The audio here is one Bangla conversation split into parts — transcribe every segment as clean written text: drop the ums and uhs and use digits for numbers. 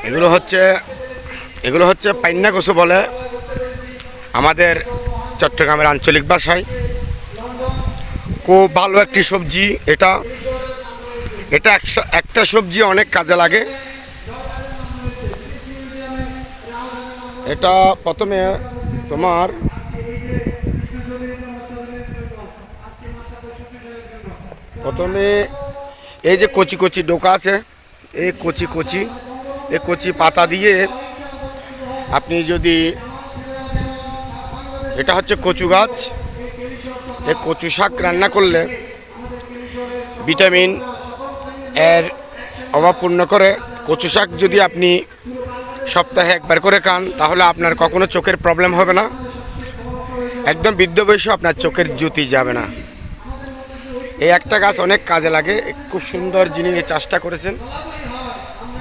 এগুলো হচ্ছে এগুলো হচ্ছে পাইন্না কচু বলে আমাদের চট্টগ্রামের আঞ্চলিক ভাষায়। খুব ভালো একটি সবজি এটা। এটা একটা সবজি অনেক কাজে লাগে। এটা প্রথমে তোমার এই যে কচি কচি ডোকা আছে, এই কচি পাতা দিয়ে আপনি যদি, এটা হচ্ছে কচু গাছ, এই কচু শাক রান্না করলে ভিটামিন এর অভাব পূর্ণ করে। কচু শাক যদি আপনি সপ্তাহে একবার করে খান তাহলে আপনার কখনো চোখের প্রবলেম হবে না। একদম বৃদ্ধ বয়সে আপনার চোখের জ্যোতি যাবে না। এই একটা গাছ অনেক কাজে লাগে। খুব সুন্দর যিনি এই চাষটা করেছেন,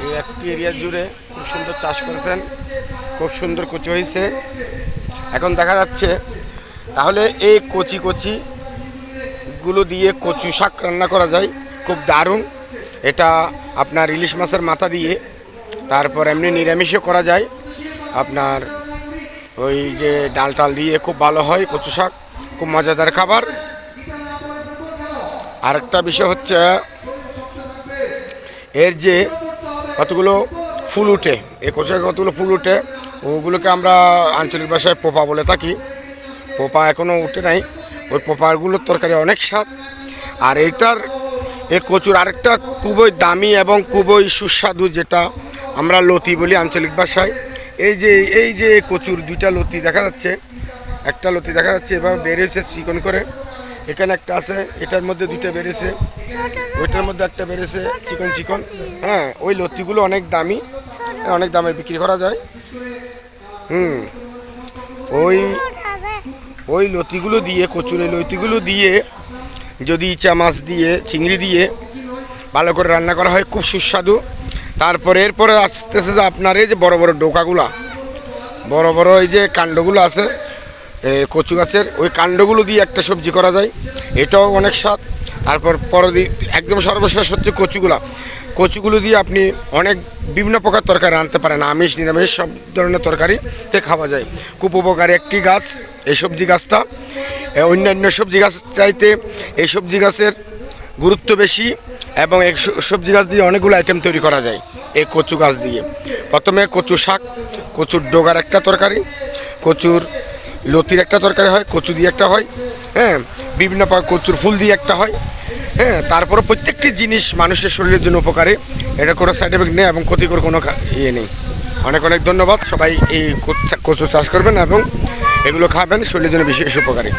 এই একটি এরিয়া জুড়ে খুব সুন্দর চাষ করেছেন, খুব সুন্দর কচু হয়েছে এখন দেখা যাচ্ছে। তাহলে এই কচিগুলো দিয়ে কচু শাক রান্না করা যায়, খুব দারুণ। এটা আপনার ইলিশ মাছের মাথা দিয়ে, তারপর এমনি নিরামিষও করা যায়, আপনার ওই যে ডাল টাল দিয়ে খুব ভালো হয় কচু শাক, খুব মজাদার খাবার। আরেকটা বিষয় হচ্ছে এর যে কতগুলো ফুল উঠে, এই কচু শাকে কতগুলো ফুল উঠে, ওগুলোকে আমরা আঞ্চলিক ভাষায় পোপা বলে থাকি। পোপা এখনও উঠে নাই, ওই পোপাগুলোর তরকারি অনেক স্বাদ। আর এইটার এই কচুর আরেকটা খুবই দামি এবং খুবই সুস্বাদু, যেটা আমরা লতি বলি আঞ্চলিক ভাষায়। এই যে কচুর দুইটা লতি দেখা যাচ্ছে, একটা লতি দেখা যাচ্ছে এবার বেরিয়েছে চিকন করে, এখানে একটা আছে, এটার মধ্যে দুইটা বেরিয়েছে, ওইটার মধ্যে একটা বেরিয়েছে চিকন। হ্যাঁ, ওই লতিগুলো অনেক দামি, অনেক দামে বিক্রি করা যায়। ওই লতিগুলো দিয়ে, কচুর এই লতিগুলো দিয়ে যদি ইচা মাছ দিয়ে, চিংড়ি দিয়ে ভালো করে রান্না করা হয়, খুব সুস্বাদু। তারপরে এরপরে আসতেছে যে আপনার এই যে বড় বড় ডোকাগুলা, বড় এই যে কাণ্ডগুলো আছে কচু গাছের, ওই কাণ্ডগুলো দিয়ে একটা সবজি করা যায়, এটাও অনেক স্বাদ। তারপর একদম সর্বশেষ হচ্ছে কচুগুলো দিয়ে আপনি অনেক বিভিন্ন প্রকার তরকারি রাঁধতে পারেন, আমিষ নিরামিষ সব ধরনের তরকারিতে খাওয়া যায়। খুব উপকারী একটি গাছ এই সবজি গাছটা। অন্যান্য সবজি গাছ চাইতে এই সবজি গাছের গুরুত্ব বেশি, এবং এই সবজি গাছ দিয়ে অনেকগুলো আইটেম তৈরি করা যায় এই কচু গাছ দিয়ে। প্রথমে কচু শাক, কচুর ডোগার একটা তরকারি, কচুর লতির একটা তরকারি হয়, কচু দিয়ে একটা হয়, হ্যাঁ, বিভিন্ন প্রকার কচুর ফুল দিয়ে একটা হয়, হ্যাঁ। তারপরে প্রত্যেকটি জিনিস মানুষের শরীরের জন্য উপকারী, এটা কোনো সাইড এফেক্ট নেই এবং ক্ষতিকর কোনো ইয়ে নেই। অনেক ধন্যবাদ। সবাই এই কচু চাষ করবেন এবং এগুলো খাবেন, শরীরের জন্য বিশেষ উপকারী।